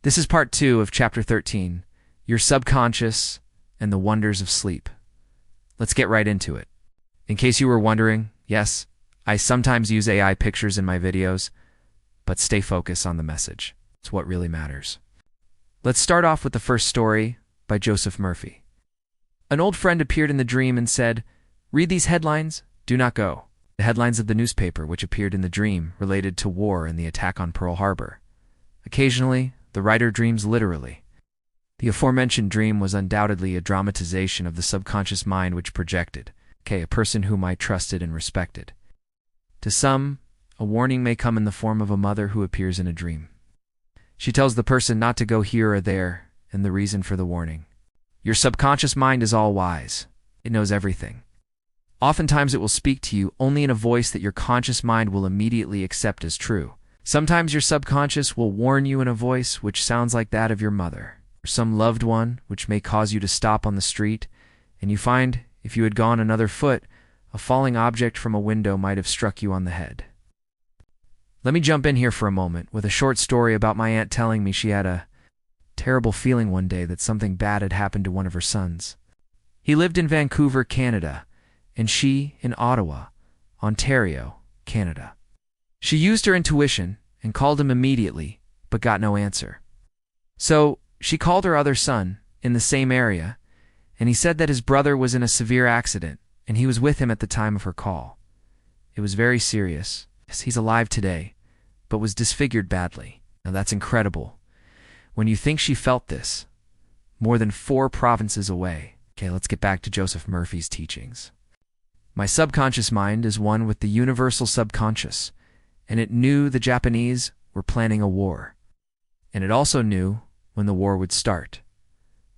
This is part 2 of Chapter 13, Your Subconscious and the Wonders of Sleep. Let's get right into it. In case you were wondering, yes, I sometimes use AI pictures in my videos, but stay focused on the message. It's what really matters. Let's start off with the first story by Joseph Murphy. An old friend appeared in the dream and said, "Read these headlines, do not go." The headlines of the newspaper which appeared in the dream related to war and the attack on Pearl Harbor. Occasionally, the writer dreams literally. The aforementioned dream was undoubtedly a dramatization of the subconscious mind which projected, a person whom I trusted and respected. To some, a warning may come in the form of a mother who appears in a dream. She tells the person not to go here or there, and the reason for the warning. Your subconscious mind is all-wise. It knows everything. Oftentimes it will speak to you only in a voice that your conscious mind will immediately accept as true. Sometimes your subconscious will warn you in a voice which sounds like that of your mother, or some loved one, which may cause you to stop on the street, and you find, if you had gone another foot, a falling object from a window might have struck you on the head. Let me jump in here for a moment with a short story about my aunt telling me she had a terrible feeling one day that something bad had happened to one of her sons. He lived in Vancouver, Canada, and she in Ottawa, Ontario, Canada. She used her intuition and called him immediately, but got no answer. So she called her other son in the same area, and he said that his brother was in a severe accident, and he was with him at the time of her call. It was very serious. Yes, he's alive today, but was disfigured badly. Now that's incredible. When you think she felt this, more than 4 provinces away. Let's get back to Joseph Murphy's teachings. My subconscious mind is one with the universal subconscious, and it knew the Japanese were planning a war. And it also knew when the war would start.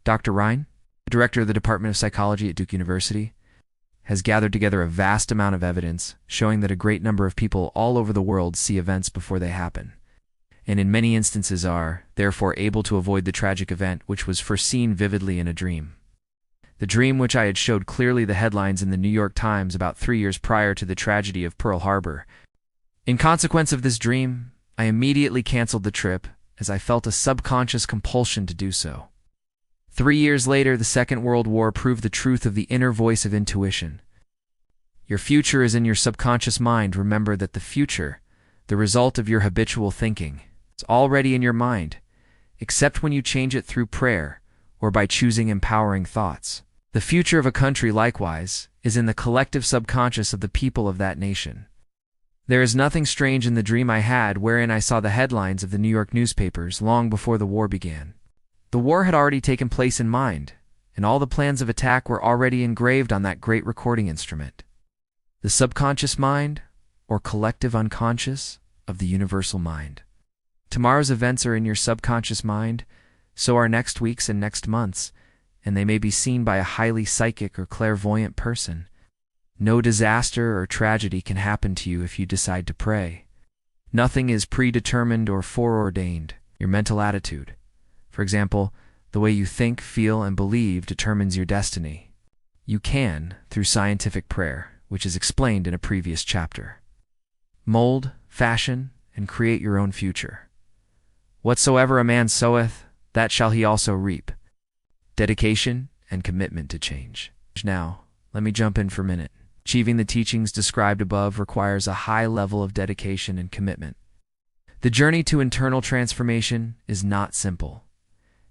Dr. Ryan, the director of the Department of Psychology at Duke University, has gathered together a vast amount of evidence showing that a great number of people all over the world see events before they happen, and in many instances are, therefore, able to avoid the tragic event which was foreseen vividly in a dream. The dream which I had showed clearly the headlines in the New York Times about 3 years prior to the tragedy of Pearl Harbor. In consequence of this dream, I immediately canceled the trip, as I felt a subconscious compulsion to do so. 3 years later, the Second World War proved the truth of the inner voice of intuition. Your future is in your subconscious mind. Remember that the future, the result of your habitual thinking, is already in your mind, except when you change it through prayer or by choosing empowering thoughts. The future of a country, likewise, is in the collective subconscious of the people of that nation. There is nothing strange in the dream I had wherein I saw the headlines of the New York newspapers long before the war began. The war had already taken place in mind, and all the plans of attack were already engraved on that great recording instrument. The subconscious mind, or collective unconscious, of the universal mind. Tomorrow's events are in your subconscious mind, so are next week's and next month's, and they may be seen by a highly psychic or clairvoyant person. No disaster or tragedy can happen to you if you decide to pray. Nothing is predetermined or foreordained. Your mental attitude, for example, the way you think, feel, and believe, determines your destiny. You can, through scientific prayer, which is explained in a previous chapter, mold, fashion, and create your own future. Whatsoever a man soweth, that shall he also reap. Dedication and commitment to change. Now, let me jump in for a minute. Achieving the teachings described above requires a high level of dedication and commitment. The journey to internal transformation is not simple,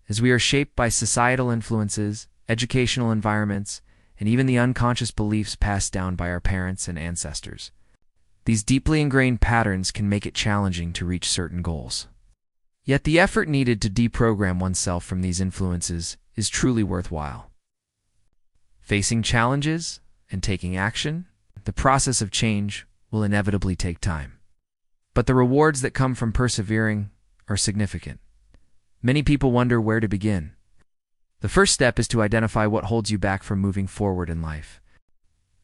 as we are shaped by societal influences, educational environments, and even the unconscious beliefs passed down by our parents and ancestors. These deeply ingrained patterns can make it challenging to reach certain goals. Yet the effort needed to deprogram oneself from these influences is truly worthwhile. Facing challenges and taking action, the process of change will inevitably take time. But the rewards that come from persevering are significant. Many people wonder where to begin. The first step is to identify what holds you back from moving forward in life.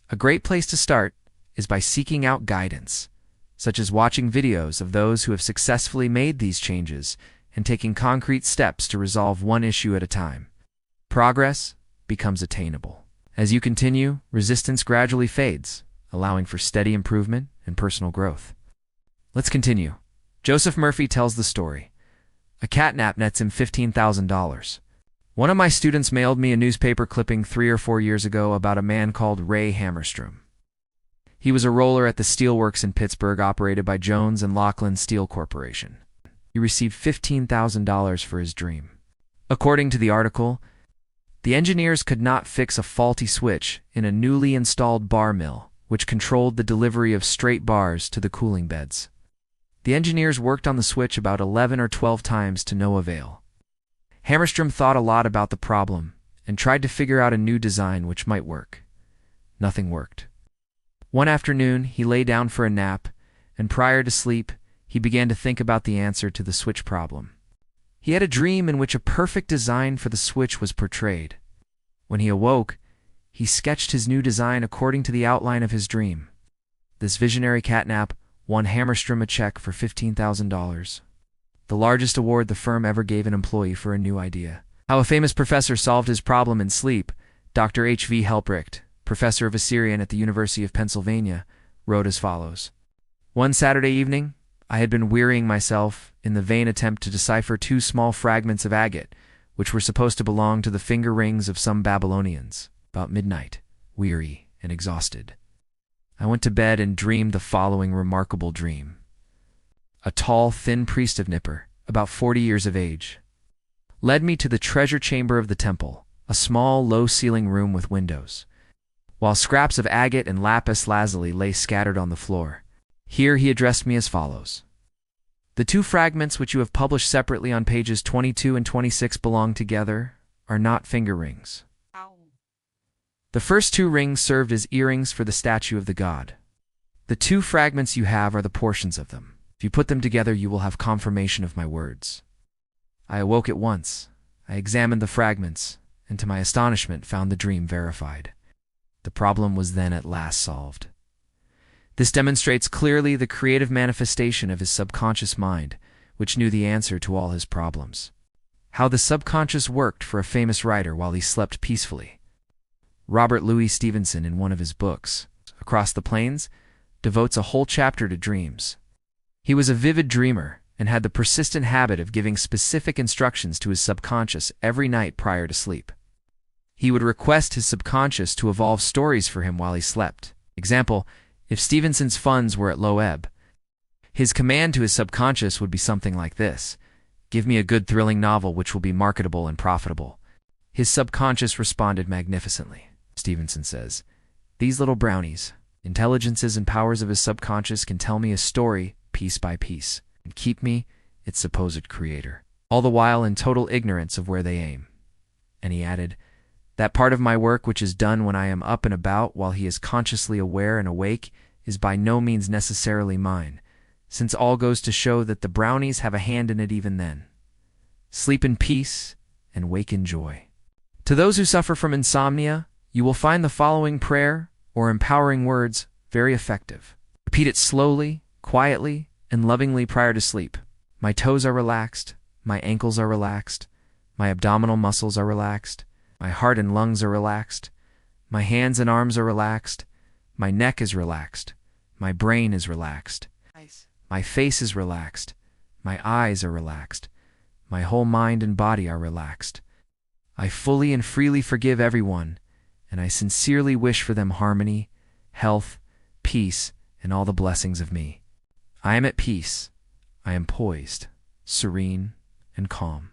A great place to start is by seeking out guidance, such as watching videos of those who have successfully made these changes and taking concrete steps to resolve one issue at a time. Progress becomes attainable. As you continue, resistance gradually fades, allowing for steady improvement and personal growth. Let's continue. Joseph Murphy tells the story, A catnap nets him $15,000. One of my students mailed me a newspaper clipping 3 or 4 years ago about a man called Ray Hammerstrom. He was a roller at the steelworks in Pittsburgh operated by Jones and Laughlin Steel Corporation. He received $15,000 for his dream. According to the article, the engineers could not fix a faulty switch in a newly installed bar mill, which controlled the delivery of straight bars to the cooling beds. The engineers worked on the switch about 11 or 12 times to no avail. Hammerstrom thought a lot about the problem and tried to figure out a new design which might work. Nothing worked. One afternoon, he lay down for a nap, and prior to sleep, he began to think about the answer to the switch problem. He had a dream in which a perfect design for the switch was portrayed. When he awoke, he sketched his new design according to the outline of his dream. This visionary catnap won Hammerstrom a check for $15,000, the largest award the firm ever gave an employee for a new idea. How a famous professor solved his problem in sleep, Dr. H.V. Helprecht, professor of Assyrian at the University of Pennsylvania, wrote as follows. One Saturday evening, I had been wearying myself in the vain attempt to decipher 2 small fragments of agate, which were supposed to belong to the finger rings of some Babylonians. About midnight, weary and exhausted, I went to bed and dreamed the following remarkable dream. A tall, thin priest of Nippur, about 40 years of age, led me to the treasure chamber of the temple, a small, low-ceiling room with windows, while scraps of agate and lapis lazuli lay scattered on the floor. Here he addressed me as follows. The 2 fragments which you have published separately on pages 22 and 26 belong together, are not finger rings. The first 2 rings served as earrings for the statue of the god. The 2 fragments you have are the portions of them. If you put them together, you will have confirmation of my words. I awoke at once. I examined the fragments, and to my astonishment found the dream verified. The problem was then at last solved. This demonstrates clearly the creative manifestation of his subconscious mind, which knew the answer to all his problems. How the subconscious worked for a famous writer while he slept peacefully. Robert Louis Stevenson, in one of his books, Across the Plains, devotes a whole chapter to dreams. He was a vivid dreamer and had the persistent habit of giving specific instructions to his subconscious every night prior to sleep. He would request his subconscious to evolve stories for him while he slept. Example, if Stevenson's funds were at low ebb, his command to his subconscious would be something like this: give me a good thrilling novel which will be marketable and profitable. His subconscious responded magnificently. Stevenson says, these little brownies, intelligences and powers of his subconscious, can tell me a story piece by piece and keep me, its supposed creator, all the while in total ignorance of where they aim. And he added, that part of my work which is done when I am up and about while he is consciously aware and awake is by no means necessarily mine, since all goes to show that the brownies have a hand in it even then. Sleep in peace and wake in joy. To those who suffer from insomnia, you will find the following prayer or empowering words very effective. Repeat it slowly, quietly, and lovingly prior to sleep. My toes are relaxed, my ankles are relaxed, my abdominal muscles are relaxed, my heart and lungs are relaxed, my hands and arms are relaxed, my neck is relaxed, my brain is relaxed, my face is relaxed, my eyes are relaxed, my whole mind and body are relaxed. I fully and freely forgive everyone, and I sincerely wish for them harmony, health, peace, and all the blessings of me. I am at peace. I am poised, serene, and calm.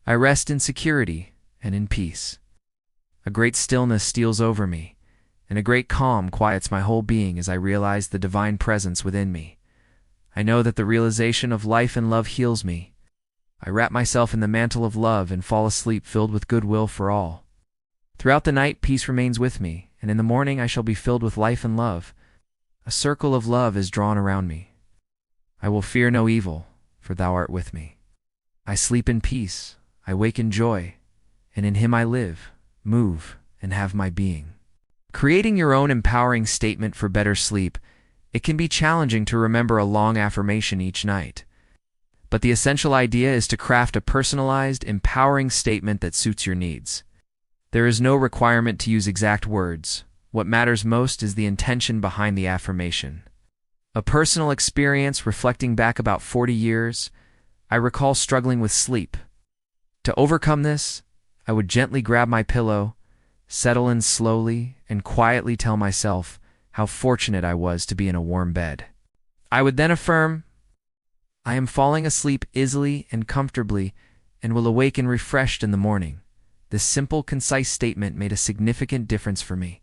I rest in security and in peace. A great stillness steals over me, and a great calm quiets my whole being as I realize the divine presence within me. I know that the realization of life and love heals me. I wrap myself in the mantle of love and fall asleep filled with goodwill for all. Throughout the night, peace remains with me, and in the morning I shall be filled with life and love. A circle of love is drawn around me. I will fear no evil, for thou art with me. I sleep in peace, I wake in joy, and in him I live, move, and have my being. Creating your own empowering statement for better sleep, it can be challenging to remember a long affirmation each night. But the essential idea is to craft a personalized, empowering statement that suits your needs. There is no requirement to use exact words. What matters most is the intention behind the affirmation. A personal experience reflecting back about 40 years, I recall struggling with sleep. To overcome this, I would gently grab my pillow, settle in slowly, and quietly tell myself how fortunate I was to be in a warm bed. I would then affirm, I am falling asleep easily and comfortably and will awaken refreshed in the morning. This simple, concise statement made a significant difference for me.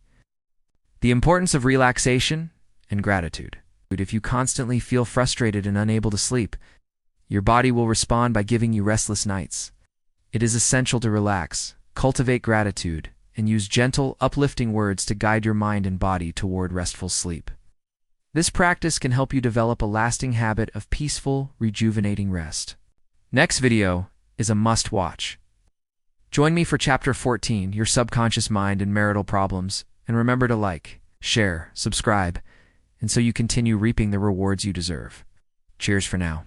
The importance of relaxation and gratitude. If you constantly feel frustrated and unable to sleep, your body will respond by giving you restless nights. It is essential to relax, cultivate gratitude, and use gentle, uplifting words to guide your mind and body toward restful sleep. This practice can help you develop a lasting habit of peaceful, rejuvenating rest. Next video is a must-watch. Join me for Chapter 14, Your Subconscious Mind and Marital Problems, and remember to like, share, subscribe, and so you continue reaping the rewards you deserve. Cheers for now.